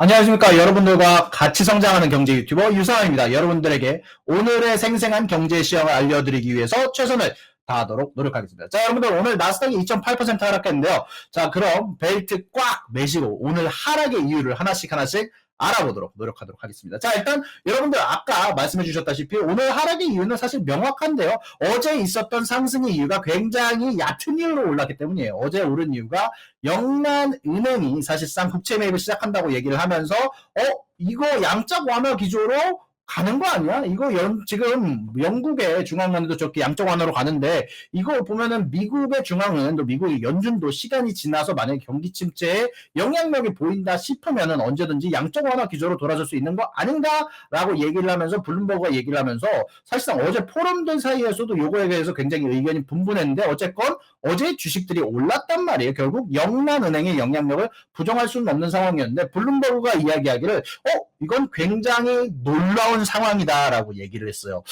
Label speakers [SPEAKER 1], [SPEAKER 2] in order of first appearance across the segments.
[SPEAKER 1] 안녕하십니까. 여러분들과 같이 성장하는 경제 유튜버 유상환입니다. 여러분들에게 오늘의 생생한 경제 시황을 알려드리기 위해서 최선을 다하도록 노력하겠습니다. 자, 여러분들 오늘 나스닥이 2.8% 하락했는데요. 자, 그럼 벨트 꽉 매시고 오늘 하락의 이유를 하나씩 알아보도록 노력하도록 하겠습니다. 자, 일단 여러분들 아까 말씀해 주셨다시피 오늘 하락의 이유는 사실 명확한데요. 어제 있었던 상승의 이유가 굉장히 얕은 이유로 올랐기 때문이에요. 어제 오른 이유가 영란은행이 사실상 국채 매입을 시작한다고 얘기를 하면서 이거 양적 완화 기조로 가는 거 아니야? 이거 지금 영국의 중앙은행도 저렇게 양적 완화로 가는데 이거 보면은 미국의 중앙은행도 미국의 연준도 시간이 지나서 만약에 경기 침체에 영향력이 보인다 싶으면은 언제든지 양적 완화 기조로 돌아설 수 있는 거 아닌가라고 얘기를 하면서 블룸버그가 얘기를 하면서 사실상 어제 포럼들 사이에서도 요거에 대해서 굉장히 의견이 분분했는데 어쨌건 어제 주식들이 올랐단 말이에요. 결국 영란은행의 영향력을 부정할 수는 없는 상황이었는데 블룸버그가 이야기하기를 이건 굉장히 놀라운 상황이다라고 얘기를 했어요.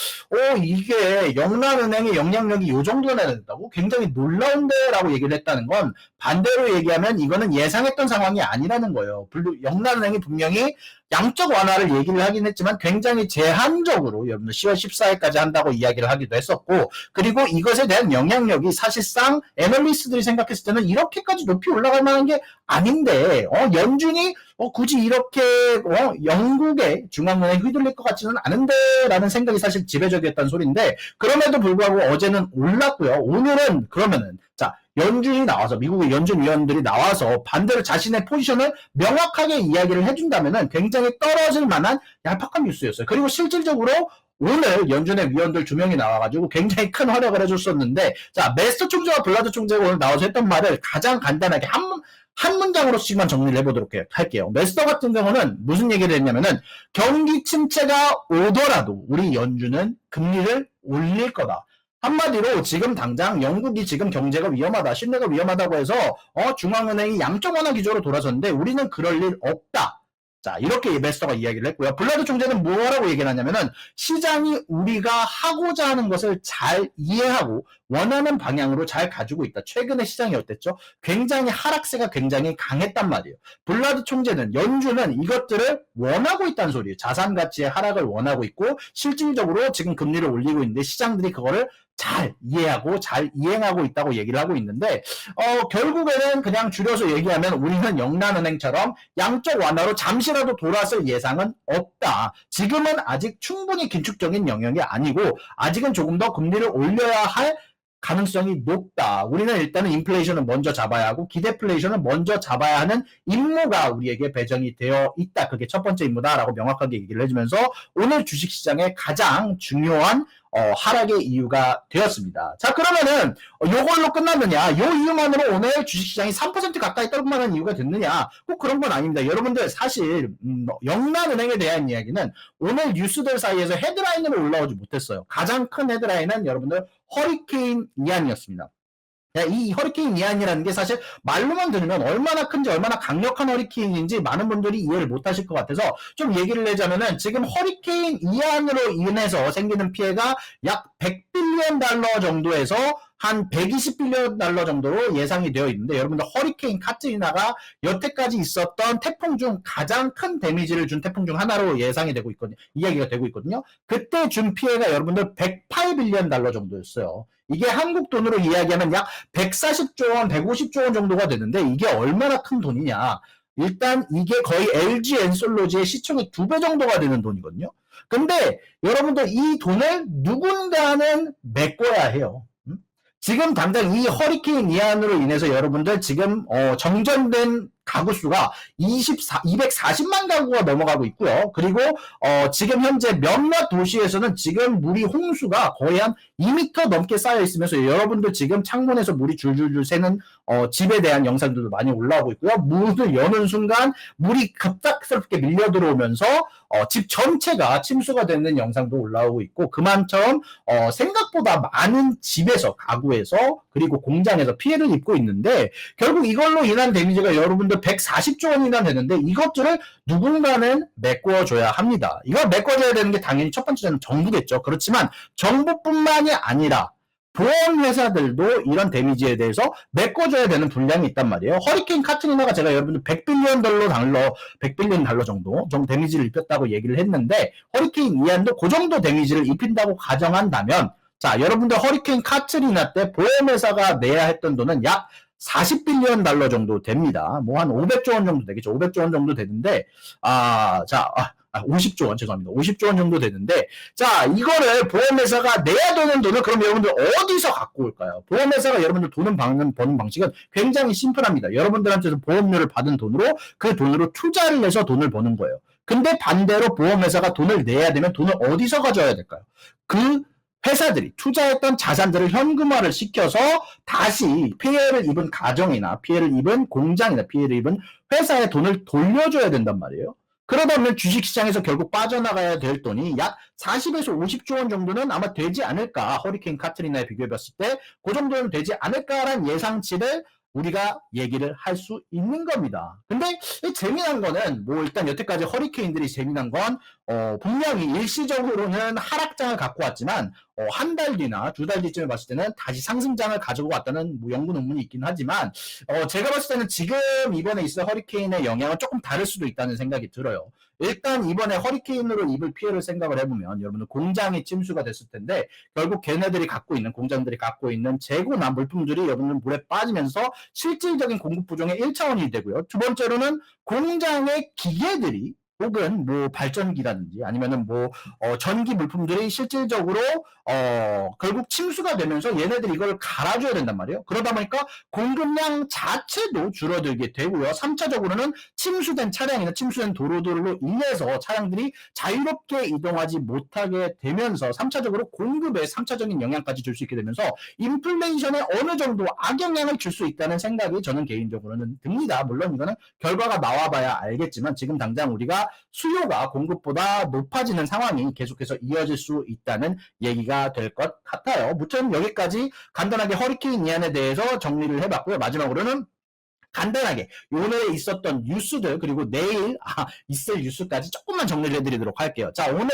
[SPEAKER 1] 이게 영란은행의 영향력이 이 정도나 된다고? 굉장히 놀라운데라고 얘기를 했다는 건 반대로 얘기하면 이거는 예상했던 상황이 아니라는 거예요. 영란은행이 분명히 양적 완화를 얘기를 하긴 했지만 굉장히 제한적으로 여러분들 10월 14일까지 한다고 이야기를 하기도 했었고 그리고 이것에 대한 영향력이 사실상 애널리스트들이 생각했을 때는 이렇게까지 높이 올라갈 만한 게 아닌데 연준이 굳이 이렇게 영국의 중앙은행에 휘둘릴 것 같지는 않은데 라는 생각이 사실 지배적이었다는 소리인데 그럼에도 불구하고 어제는 올랐고요. 오늘은 그러면은 자 연준이 나와서 미국의 연준 위원들이 나와서 반대로 자신의 포지션을 명확하게 이야기를 해준다면은 굉장히 떨어질 만한 얄팍한 뉴스였어요. 그리고 실질적으로 오늘 연준의 위원들 2명이 나와가지고 굉장히 큰 활약을 해줬었는데 자 메스터 총재와 블라드 총재가 오늘 나와서 했던 말을 가장 간단하게 한 문장으로씩만 정리를 해보도록 할게요. 메스터 같은 경우는 무슨 얘기를 했냐면은 경기 침체가 오더라도 우리 연준은 금리를 올릴 거다. 한마디로 지금 당장 영국이 지금 경제가 위험하다, 신뢰가 위험하다고 해서 중앙은행이 양적 완화 기조로 돌아섰는데 우리는 그럴 일 없다. 자, 이렇게 메스터가 이야기를 했고요. 블라드 총재는 뭐라고 얘기를 하냐면은 시장이 우리가 하고자 하는 것을 잘 이해하고 원하는 방향으로 잘 가지고 있다. 최근에 시장이 어땠죠? 굉장히 하락세가 굉장히 강했단 말이에요. 블라드 총재는 연준은 이것들을 원하고 있다는 소리예요. 자산 가치의 하락을 원하고 있고 실질적으로 지금 금리를 올리고 있는데 시장들이 그거를 잘 이해하고 잘 이행하고 있다고 얘기를 하고 있는데 결국에는 그냥 줄여서 얘기하면 우리는 영란은행처럼 양적 완화로 잠시라도 돌아설 예상은 없다. 지금은 아직 충분히 긴축적인 영역이 아니고 아직은 조금 더 금리를 올려야 할 가능성이 높다. 우리는 일단은 인플레이션을 먼저 잡아야 하고 기대플레이션을 먼저 잡아야 하는 임무가 우리에게 배정이 되어 있다. 그게 첫 번째 임무다라고 명확하게 얘기를 해주면서 오늘 주식시장의 가장 중요한 하락의 이유가 되었습니다. 자, 그러면은 요걸로 끝났느냐? 요 이유만으로 오늘 주식시장이 3% 가까이 떨어질만한 이유가 됐느냐? 꼭 그런 건 아닙니다. 여러분들 사실 영란은행에 대한 이야기는 오늘 뉴스들 사이에서 헤드라인으로 올라오지 못했어요. 가장 큰 헤드라인은 여러분들 허리케인 이안이었습니다. 이 허리케인 이안이라는 게 사실 말로만 들으면 얼마나 큰지 얼마나 강력한 허리케인인지 많은 분들이 이해를 못 하실 것 같아서 좀 얘기를 하자면은 지금 허리케인 이안으로 인해서 생기는 피해가 약 100빌리언 달러 정도에서 한 120빌리언 달러 정도로 예상이 되어 있는데 여러분들 허리케인 카트리나가 여태까지 있었던 태풍 중 가장 큰 데미지를 준 태풍 중 하나로 예상이 되고 있거든요. 이야기가 되고 있거든요. 그때 준 피해가 여러분들 108빌리언 달러 정도였어요. 이게 한국 돈으로 이야기하면 약 140조 원, 150조 원 정도가 되는데 이게 얼마나 큰 돈이냐. 일단 이게 거의 LG 엔솔로지의 시총의 2배 정도가 되는 돈이거든요. 근데 여러분들 이 돈을 누군가는 메꿔야 해요. 지금 당장 이 허리케인 이안으로 인해서 여러분들 지금 정전된 가구 수가 240만 가구가 넘어가고 있고요. 그리고 지금 현재 몇몇 도시에서는 지금 물이 홍수가 거의 한 2m 넘게 쌓여 있으면서 여러분들 지금 창문에서 물이 줄줄줄 새는 집에 대한 영상들도 많이 올라오고 있고요. 문을 여는 순간 물이 급작스럽게 밀려 들어오면서 집 전체가 침수가 되는 영상도 올라오고 있고 그만큼 생각보다 많은 집에서 가구에서 그리고 공장에서 피해를 입고 있는데 결국 이걸로 인한 데미지가 여러분들 140조 원이나 되는데 이것들을 누군가는 메꿔줘야 합니다. 이걸 메꿔줘야 되는 게 당연히 첫 번째는 정부겠죠. 그렇지만 정부뿐만이 아니라 보험 회사들도 이런 데미지에 대해서 메꿔줘야 되는 분량이 있단 말이에요. 허리케인 카트리나가 제가 여러분들 100빌리언 달러, 100빌리언 달러 정도 데미지를 입혔다고 얘기를 했는데, 허리케인 이안도 그 정도 데미지를 입힌다고 가정한다면, 자, 여러분들 허리케인 카트리나 때 보험회사가 내야 했던 돈은 약 40빌리언 달러 정도 됩니다. 뭐 한 500조 원 정도 되겠죠. 500조 원 정도 되는데, 50조 원, 죄송합니다. 50조 원 정도 되는데, 자, 이거를 보험회사가 내야 되는 돈을 그럼 여러분들 어디서 갖고 올까요? 보험회사가 여러분들 돈을 버는 방식은 굉장히 심플합니다. 여러분들한테서 보험료를 받은 돈으로 그 돈으로 투자를 해서 돈을 버는 거예요. 근데 반대로 보험회사가 돈을 내야 되면 돈을 어디서 가져야 될까요? 그 회사들이 투자했던 자산들을 현금화를 시켜서 다시 피해를 입은 가정이나 피해를 입은 공장이나 피해를 입은 회사에 돈을 돌려줘야 된단 말이에요. 그러다 보면 주식시장에서 결국 빠져나가야 될 돈이 약 40에서 50조 원 정도는 아마 되지 않을까. 허리케인 카트리나에 비교해봤을 때 그 정도는 되지 않을까라는 예상치를 우리가 얘기를 할 수 있는 겁니다. 근데 재미난 거는 뭐 일단 여태까지 허리케인들이 재미난 건 분명히 일시적으로는 하락장을 갖고 왔지만 한 달 뒤나 두 달 뒤쯤에 봤을 때는 다시 상승장을 가지고 왔다는 뭐 연구 논문이 있긴 하지만 제가 봤을 때는 지금 이번에 있을 허리케인의 영향은 조금 다를 수도 있다는 생각이 들어요. 일단 이번에 허리케인으로 입을 피해를 생각을 해보면 여러분들 공장이 침수가 됐을 텐데 결국 걔네들이 갖고 있는 공장들이 갖고 있는 재고나 물품들이 여러분들 물에 빠지면서 실질적인 공급 부종의 1차원이 되고요. 두 번째로는 공장의 기계들이 혹은 뭐 발전기라든지 아니면은 뭐 전기 물품들이 실질적으로 결국 침수가 되면서 얘네들이 이걸 갈아줘야 된단 말이에요. 그러다 보니까 공급량 자체도 줄어들게 되고요. 3차적으로는 침수된 차량이나 침수된 도로들로 인해서 차량들이 자유롭게 이동하지 못하게 되면서 3차적으로 공급에 3차적인 영향까지 줄 수 있게 되면서 인플레이션에 어느 정도 악영향을 줄 수 있다는 생각이 저는 개인적으로는 듭니다. 물론 이거는 결과가 나와봐야 알겠지만 지금 당장 우리가 수요가 공급보다 높아지는 상황이 계속해서 이어질 수 있다는 얘기가 될 것 같아요. 무튼 여기까지 간단하게 허리케인 이안에 대해서 정리를 해봤고요. 마지막으로는 간단하게 오늘 있었던 뉴스들 그리고 내일 있을 뉴스까지 조금만 정리를 해드리도록 할게요. 자, 오늘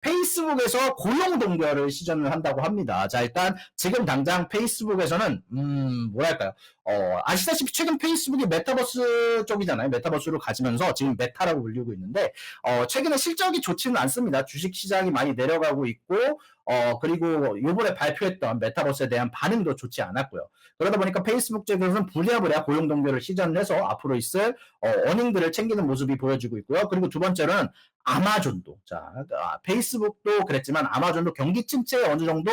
[SPEAKER 1] 페이스북에서 고용 동결을 시전을 한다고 합니다. 자, 일단 지금 당장 페이스북에서는 뭐랄까요? 아시다시피 최근 페이스북이 메타버스 쪽이잖아요. 메타버스로 가지면서 지금 메타라고 불리고 있는데 최근에 실적이 좋지는 않습니다. 주식 시장이 많이 내려가고 있고 그리고 이번에 발표했던 메타버스에 대한 반응도 좋지 않았고요. 그러다 보니까 페이스북 쪽에서는 부랴부랴 고용 동결을 시전을 해서 앞으로 있을 어닝들을 챙기는 모습이 보여지고 있고요. 그리고 두 번째는 아마존도, 자, 페이스북도 그랬지만 아마존도 경기 침체에 어느 정도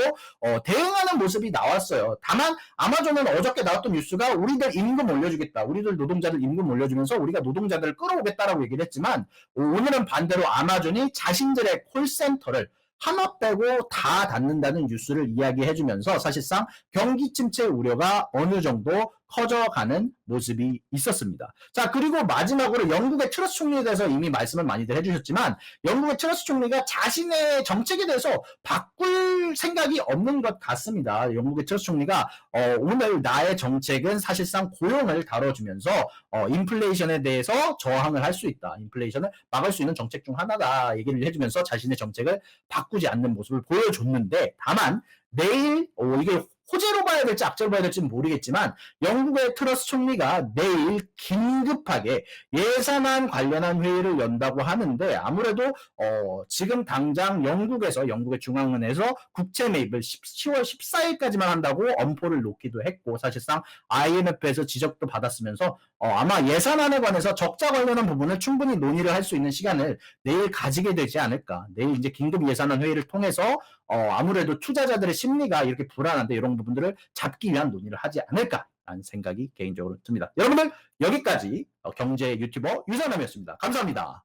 [SPEAKER 1] 대응하는 모습이 나왔어요. 다만 아마존은 어저께 나왔던 뉴스가 우리들 임금 올려주겠다, 우리들 노동자들 임금 올려주면서 우리가 노동자들을 끌어오겠다라고 얘기를 했지만 오늘은 반대로 아마존이 자신들의 콜센터를 하나 빼고 다 닫는다는 뉴스를 이야기해주면서 사실상 경기 침체 우려가 어느 정도 커져가는 모습이 있었습니다. 자, 그리고 마지막으로 영국의 트러스 총리에 대해서 이미 말씀을 많이들 해주셨지만 영국의 트러스 총리가 자신의 정책에 대해서 바꿀 생각이 없는 것 같습니다. 영국의 트러스 총리가 오늘 나의 정책은 사실상 고용을 다뤄주면서 인플레이션에 대해서 저항을 할 수 있다. 인플레이션을 막을 수 있는 정책 중 하나다 얘기를 해주면서 자신의 정책을 바꾸지 않는 모습을 보여줬는데 다만 내일 이게 호재로 봐야 될지 악재로 봐야 될지는 모르겠지만 영국의 트러스 총리가 내일 긴급하게 예산안 관련한 회의를 연다고 하는데 아무래도 지금 당장 영국의 중앙은행에서 국채 매입을 10월 14일까지만 한다고 엄포를 놓기도 했고 사실상 IMF에서 지적도 받았으면서 아마 예산안에 관해서 적자 관련한 부분을 충분히 논의를 할 수 있는 시간을 내일 가지게 되지 않을까. 내일 이제 긴급 예산안 회의를 통해서 아무래도 투자자들의 심리가 이렇게 불안한데 이런 부분들을 잡기 위한 논의를 하지 않을까라는 생각이 개인적으로 듭니다. 여러분들 여기까지 경제 유튜버 유상남이었습니다. 감사합니다.